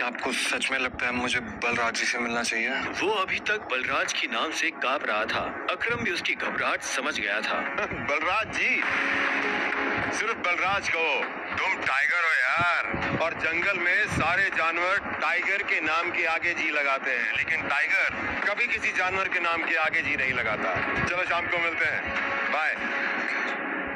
क्या आपको सच में लगता है मुझे बलराज जी से मिलना चाहिए? वो अभी तक बलराज के नाम से कांप रहा था। अकरम भी उसकी घबराहट समझ गया था। बलराज जी, सिर्फ बलराज कहो। तुम टाइगर हो यार, और जंगल में सारे जानवर टाइगर के नाम के आगे जी लगाते हैं, लेकिन टाइगर कभी किसी जानवर के नाम के आगे जी नहीं लगाता। चलो शाम को मिलते हैं, बाय।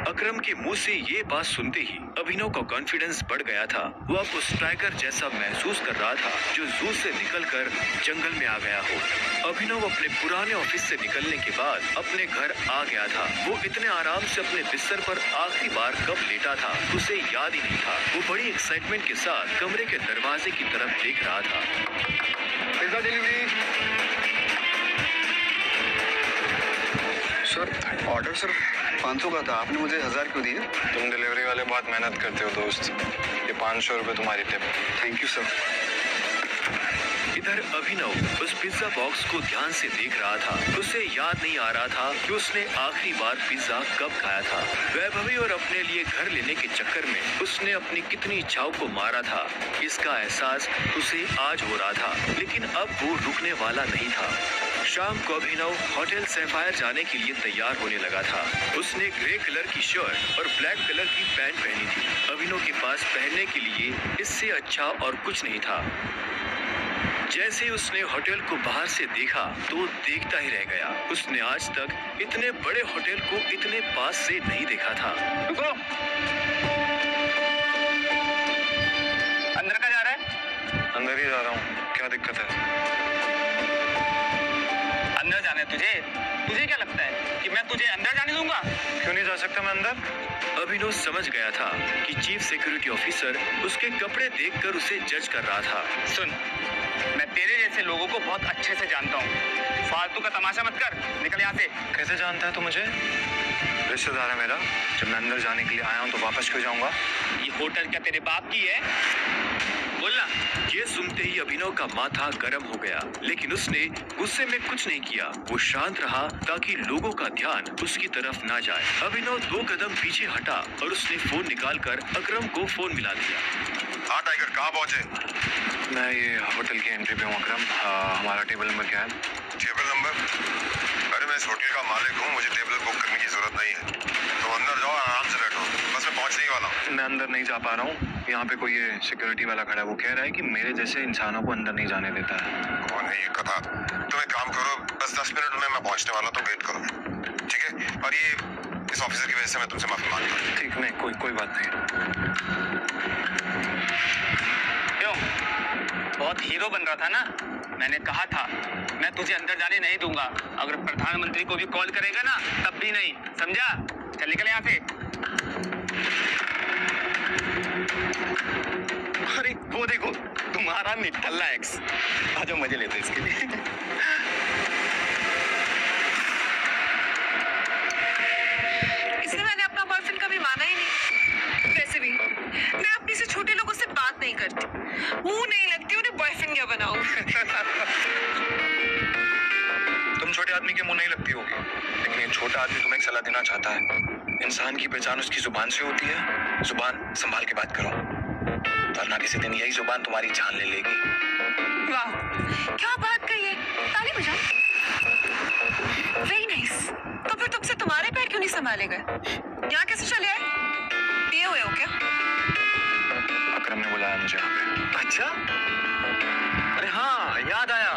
अकरम के मुंह से ये बात सुनते ही अभिनव का कॉन्फिडेंस बढ़ गया था। वो अब उस टाइगर जैसा महसूस कर रहा था जो जू से निकलकर जंगल में आ गया हो। अभिनव अपने पुराने ऑफिस से निकलने के बाद अपने घर आ गया था। वो इतने आराम से अपने बिस्तर पर आखिरी बार कब लेटा था उसे याद ही नहीं था। वो बड़ी एक्साइटमेंट के साथ कमरे के दरवाजे की तरफ देख रहा था। Pizza delivery. सर, ऑर्डर सिर्फ 500 का था, आपने मुझे 1000 क्यों दिए? तुम डिलीवरी वाले बहुत मेहनत करते हो दोस्त। ये 500 रुपए तुम्हारी टिप। Thank you sir. इधर अभिनव उस पिज्जा बॉक्स को ध्यान से देख रहा था। उसे याद नहीं आ रहा था कि उसने आखिरी बार पिज्जा कब खाया था। वैभवी और अपने लिए घर लेने के चक्कर में उसने अपनी कितनी इच्छाओं को मारा था, इसका एहसास उसे आज हो रहा था। लेकिन अब वो रुकने वाला नहीं था। शाम को अभिनव होटल सैफायर जाने के लिए तैयार होने लगा था। उसने ग्रे कलर की शर्ट और ब्लैक कलर की पैंट पहनी थी। अभिनव के पास पहनने के लिए इससे अच्छा और कुछ नहीं था। जैसे उसने होटल को बाहर से देखा तो देखता ही रह गया। उसने आज तक इतने बड़े होटल को इतने पास से नहीं देखा था। रुको, अंदर का जा रहा है? अंदर ही जा रहा हूँ, क्या दिक्कत है? अंदर जाना है तुझे? तुझे क्या लगता है कि मैं तुझे अंदर जाने दूंगा? क्यों नहीं जा सकता मैं अंदर? अभिनव समझ गया था कि चीफ सिक्योरिटी ऑफिसर उसके कपड़े देखकर उसे जज कर रहा था। सुन, मैं तेरे जैसे लोगों को बहुत अच्छे से जानता हूँ। फालतू का तमाशा मत कर, निकल यहाँ से। कैसे जानता है तू मुझे? रिश्तेदार है मेरा। जब मैं अंदर जाने के लिए आया हूँ तो वापस क्यों जाऊंगा? ये होटल क्या तेरे बाप की है? बोलना। ये सुनते ही अभिनव का माथा गर्म हो गया, लेकिन उसने गुस्से में कुछ नहीं किया। वो शांत रहा ताकि लोगों का ध्यान उसकी तरफ ना जाए। अभिनव 2 कदम पीछे हटा और उसने फोन निकालकर अकरम को फोन मिला दिया। हाँ टाइगर, कहाँ पहुँचे? मैं ये होटल की एंट्री पे हूँ अकरम। हमारा टेबल नंबर क्या है? Table number? अरे मैं इस होटल का मालिक हूँ, मुझे टेबल बुक करने की जरूरत नहीं है। तुम अंदर जाओ, आराम से बैठो, बस मैं पहुँचने ही वाला हूँ। मैं अंदर नहीं जा पा रहा हूँ। यहाँ पे कोई ये सिक्योरिटी वाला खड़ा है, वो कह रहा है कि मेरे जैसे इंसानों को अंदर नहीं जाने देता है। कौन है ये कथा? तुम एक काम करो, बस 10 मिनट में मैं पहुँचने वाला, तो वेट करो, ठीक है? और ये इस ऑफिसर की वजह से मैं तुमसे माफी मांगता हूँ। ठीक, नहीं कोई बात नहीं। क्यों? बहुत हीरो बन रहा था ना? मैंने कहा था मैं तुझे अंदर जाने नहीं दूंगा। अगर प्रधानमंत्री को भी कॉल करेगा ना तब भी नहीं, समझा? चल निकल यहाँ से। अरे वो देखो, तुम्हारा निठल्ला एक्स। आ जाओ, मजे लेते इसके लिए। इसलिए मैंने अपना बॉयफ्रेंड कभी माना ही नहीं। वैसे भी मैं अपने से छोटे लोगों से बात नहीं करती, मुंह नहीं लगती उन्हें बॉयफ्रेंड क्या बनाऊं। तुम छोटे आदमी के मुंह नहीं लगती होगी, लेकिन ये छोटा आदमी तुम्हें एक सलाह देना चाहता है। इंसान की पहचान उसकी जुबान से होती है। जुबान संभाल के बात करो, वरना किसी दिन यही जुबान तुम्हारी जान ले लेगी। वाह, क्या बात कही है। ताली बजाओ। Very nice. तो फिर तुमसे तुम्हारे पैर क्यों नहीं संभाले गए? यहाँ कैसे चले आए? पिए हुए हो क्या? अकरम ने बुलाया मुझे यहाँ पे। अच्छा, अरे हाँ, याद आया।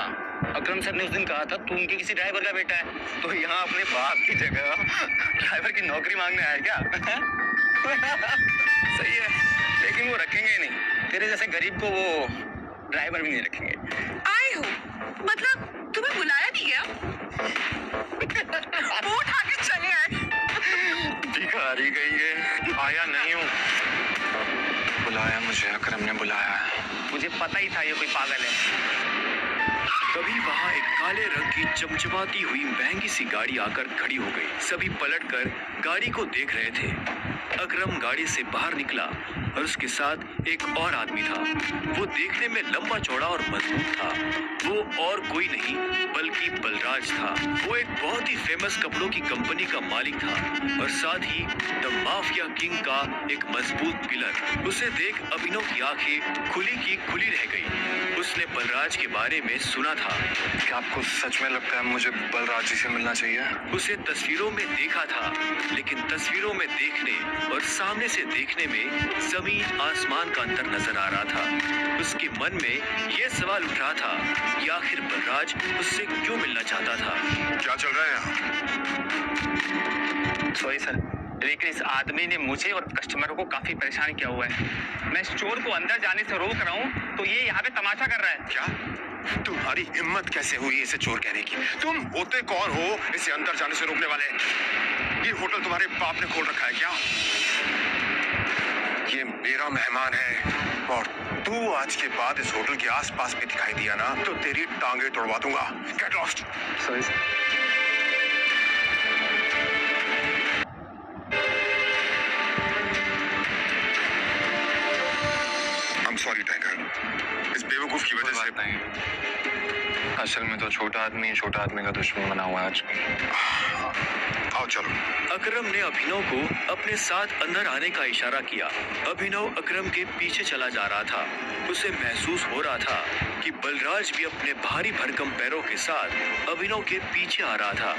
अकरम सर ने उस दिन कहा था तू उनके किसी ड्राइवर का बेटा है, तो यहाँ अपने बाप की जगह ड्राइवर की नौकरी मांगने आया क्या? सही है, लेकिन वो रखेंगे ही नहीं। तेरे जैसे गरीब को वो ड्राइवर भी नहीं रखेंगे। आए हो मतलब तुम्हें बुलाया नहीं गया? वो उठा के चले आए। भिखारी गई है, आया नहीं हूँ। बुलाया मुझे, अकरम ने बुलाया है। मुझे पता ही था ये कोई पागल है। तभी वहाँ एक काले रंग की चमचमाती हुई महंगी सी गाड़ी आकर खड़ी हो गई। सभी पलटकर गाड़ी को देख रहे थे। अकरम गाड़ी से बाहर निकला और उसके साथ एक और आदमी था। वो देखने में लंबा चौड़ा और मजबूत था। वो और कोई नहीं बल्कि बलराज था। वो एक बहुत ही फेमस कपड़ों की कंपनी का मालिक था और साथ ही द माफिया किंग का एक मजबूत पिलर। उसे देख अभिनव की आंखें खुली की खुली रह गई। उसने बलराज के बारे में सुना था। क्या आपको सच में लगता है मुझे बलराज जी से मिलना चाहिए? उसे तस्वीरों में देखा था, लेकिन तस्वीरों में देखने और सामने से देखने में जमीन आसमान का अंतर नजर आ रहा था। उसके मन में यह सवाल उठ रहा था कि आखिर बलराज उससे क्यों मिलना चाहता था। क्या चल रहा है यहाँ? सॉरी सर, लेकिन इस आदमी ने मुझे और कस्टमरों को काफी परेशान किया हुआ है। मैं इस चोर को अंदर जाने से रोक रहा हूँ तो ये यहाँ पे तमाशा कर रहा है। क्या तुम्हारी हिम्मत कैसे हुई इसे चोर कहने की? तुम होते कौन हो इसे अंदर जाने से रोकने वाले? ये होटल तुम्हारे बाप ने खोल रखा है क्या? ये मेरा मेहमान है और तू आज के बाद इस होटल के आसपास भी दिखाई दिया ना तो तेरी टांगे तोड़वा दूंगा। Get lost. Sorry sir. Sorry tiger, इस बेवकूफ की वजह से। नहीं, असल में तो छोटा आदमी का दुश्मन बना हुआ है आज। आओ चलो। अकरम ने अभिनव को अपने साथ अंदर आने का इशारा किया। अभिनव अकरम के पीछे चला जा रहा था। उसे महसूस हो रहा था कि बलराज भी अपने भारी भरकम पैरों के साथ अभिनव के पीछे आ रहा था।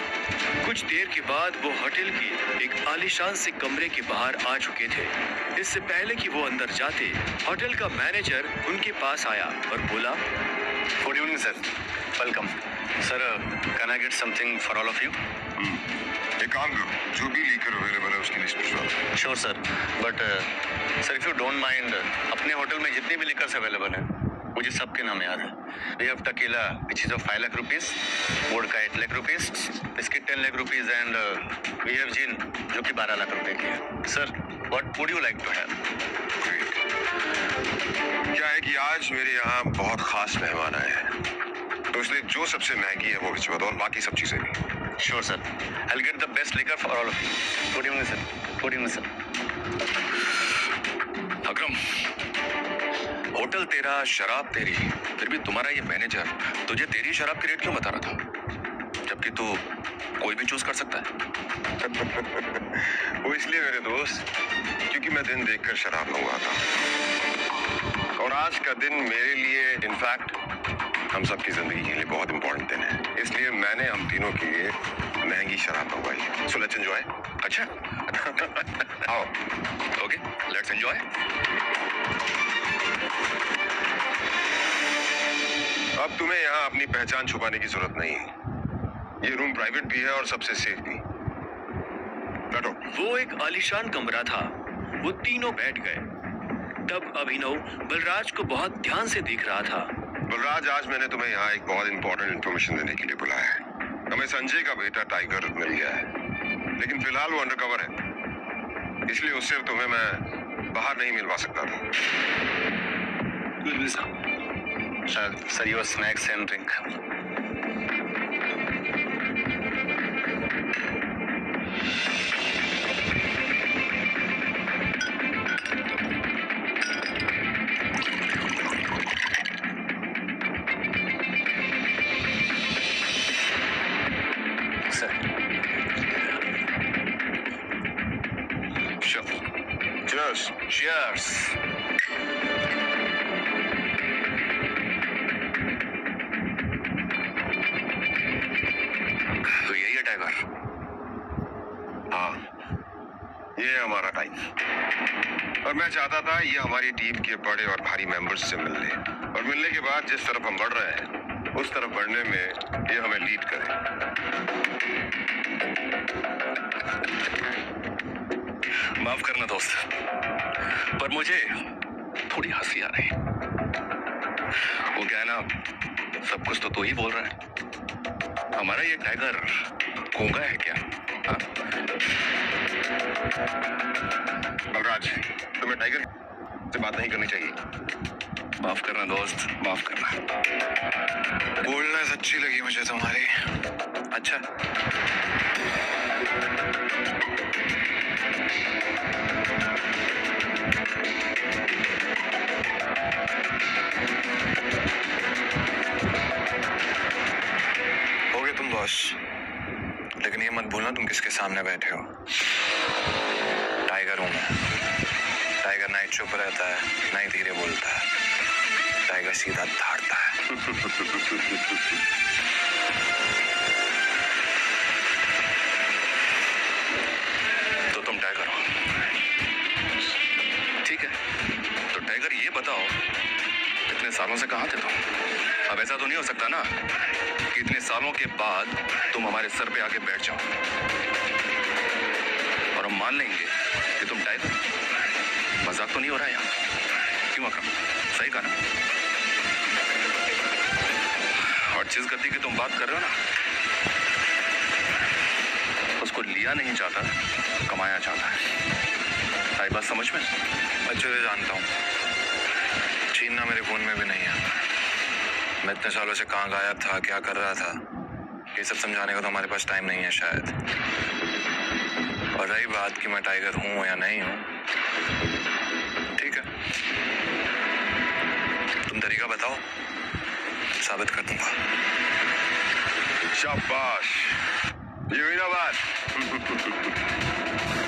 कुछ देर के बाद वो होटल के एक आलीशान से कमरे के बाहर आ चुके थे। इससे पहले कि वो अंदर जाते, होटल का मैनेजर उनके पास आया और बोला, good evening sir, welcome sir, can I get something for all of you? एक काम करो, जो भी लीकर अवेलेबल है उसकी लिस्ट भिजवा। Sure sir, but sir if you don't mind, अपने होटल में जितने भी लिकर्स अवेलेबल हैं मुझे सबके नाम याद है। We have tequila which is of 5 lakh rupees, vodka 8 lakh rupees, biscuit 10 lakh rupees and we have gin जो कि 12 लाख रुपए की है। Sir what would you like to have? क्या है कि आज मेरे यहाँ बहुत खास मेहमान आए हैं, तो इसलिए जो सबसे महंगी है वो भिजवा दो और बाकी सब चीजें भी। Sure sir, I will get the best liquor for all of you. Good evening sir, good evening sir. Akram, hotel तेरा, शराब तेरी, फिर भी तुम्हारा ये मैनेजर तुझे तेरी शराब की रेट क्यों बता रहा था, जबकि तू कोई भी चूज कर सकता है? वो इसलिए मेरे दोस्त क्योंकि मैं दिन देखकर शराब मंगवाता, और आज का दिन मेरे लिए, इनफैक्ट हम सबकी जिंदगी के लिए बहुत इंपॉर्टेंट दिन है, इसलिए मैंने हम तीनों के लिए महंगी शराब मंगवाई। So let's enjoy. अच्छा आओ। Okay, let's enjoy. अब तुम्हें यहाँ अपनी पहचान छुपाने की जरूरत नहीं है। ये रूम प्राइवेट भी है और सबसे सेफ भी। बैठो। वो एक आलीशान कमरा था। वो तीनों बैठ गए। तब अभिनव बलराज को बहुत ध्यान से देख रहा था। बलराज, आज मैंने तुम्हें यहाँ एक बहुत इंपॉर्टेंट इन्फॉर्मेशन देने के लिए बुलाया है। हमें संजय का बेटा टाइगर मिल गया है, लेकिन फिलहाल वो अंडरकवर है, इसलिए उससे तुम्हें मैं बाहर नहीं मिलवा सकता था। Sir your snacks and drink. Cheers. Cheers. तो यही है टाइगर? हाँ, ये है हमारा टाइम, और मैं चाहता था ये हमारी टीम के बड़े और भारी मेंबर्स से मिल ले, और मिलने के बाद जिस तरफ हम बढ़ रहे हैं उस तरफ बढ़ने में ये हमें लीड करे। माफ करना दोस्त, पर मुझे थोड़ी हंसी आ रही। वो क्या है ना, सब कुछ तो तू ही बोल रहा है। हमारा ये टाइगर गूंगा है क्या? हाँ? बलराज, तुम्हें टाइगर से बात नहीं करनी चाहिए। माफ करना दोस्त, माफ करना। बोलना अच्छी लगी मुझे तुम्हारी। अच्छा, बॉस, लेकिन ये मत भूलना तुम किसके सामने बैठे हो। टाइगर हूं मैं। टाइगर ना ही चुप रहता है, ना ही धीरे बोलता है। टाइगर सीधा धाड़ता है। तो तुम टाइगर हो, ठीक है। तो टाइगर ये बताओ, इतने सालों से कहाँ थे तुम? अब ऐसा तो नहीं हो सकता ना कि इतने सालों के बाद तुम हमारे सर पे आके बैठ जाओ और हम मान लेंगे कि तुम टाइगर। मजाक तो नहीं हो रहा है यहाँ? क्यों अकरम, सही कहा ना? और जिस गति की तुम बात कर रहे हो ना, उसको लिया नहीं चाहता, कमाया चाहता है। आई बात समझ में? अच्छे से जानता हूँ। छीनना मेरे खून में भी नहीं है। मैं इतने सालों से कहाँ गायब था, क्या कर रहा था, ये सब समझाने का तो हमारे पास टाइम नहीं है शायद। और रही बात कि मैं टाइगर हूँ या नहीं हूँ, ठीक है, तुम तरीका बताओ, साबित कर दूंगा। शाबाश, ये हुई ना बात।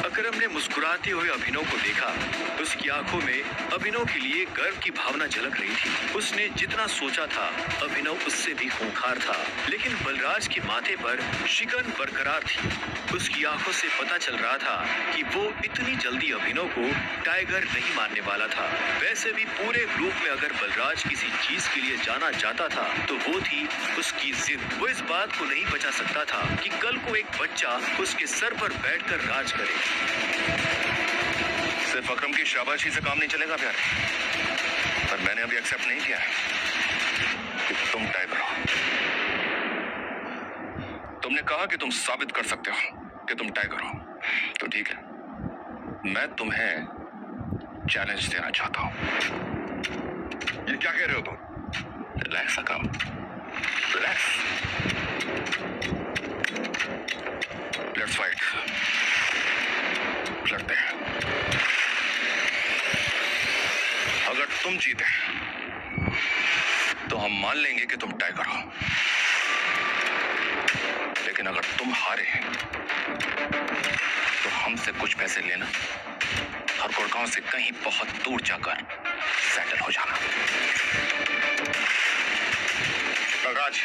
अकरम ने मुस्कुराते हुए अभिनव को देखा। उसकी आंखों में अभिनव के लिए गर्व की भावना झलक रही थी। उसने जितना सोचा था, अभिनव उससे भी खूंखार था, लेकिन बलराज के माथे पर शिकन बरकरार थी। उसकी आंखों से पता चल रहा था कि वो इतनी जल्दी अभिनव को टाइगर नहीं मानने वाला था। वैसे भी पूरे ग्रुप में अगर बलराज किसी चीज के लिए जाना जाता था तो वो थी उसकी जिद। वो इस बात को नहीं बचा सकता था कि कल को एक बच्चा उसके सर पर बैठकर राज करे। सिर्फ अकरम की शाबाशी से काम नहीं चलेगा प्यारे, पर मैंने अभी एक्सेप्ट नहीं किया है कि तुम टाइगर हो। तुमने कहा कि तुम साबित कर सकते हो कि तुम टाइगर हो, तो ठीक है, मैं तुम्हें चैलेंज देना चाहता हूं। ये क्या कह रहे हो तुम? Relax Akram, relax. Let's fight, लड़ते हैं। अगर तुम जीते तो हम मान लेंगे कि तुम टाइगर हो, लेकिन अगर तुम हारे तो हमसे कुछ पैसे लेना और गुड़गांव से कहीं बहुत दूर जाकर सेटल हो जाना। बलराज,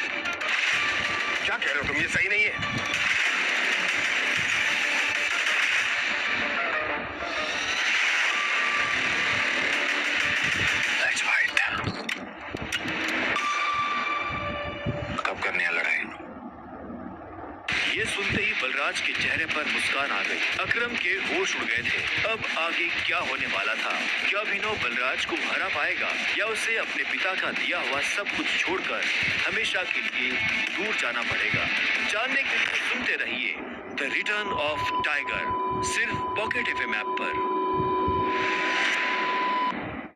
क्या कह रहे हो तुम? ये सही नहीं है। Let's fight. कब करनी है लड़ाई? ये सुनते ही बलराज के चेहरे पर मुस्कान आ गई। अकरम के होश उड़ गए थे। अब आगे क्या होने वाला था? क्या अभिनव बलराज को हरा पाएगा या उसे अपने पिता का दिया हुआ सब कुछ छोड़कर हमेशा के लिए दूर जाना पड़ेगा? जानने के लिए सुनते रहिए द रिटर्न ऑफ टाइगर, सिर्फ पॉकेट एफएम ऐप पर।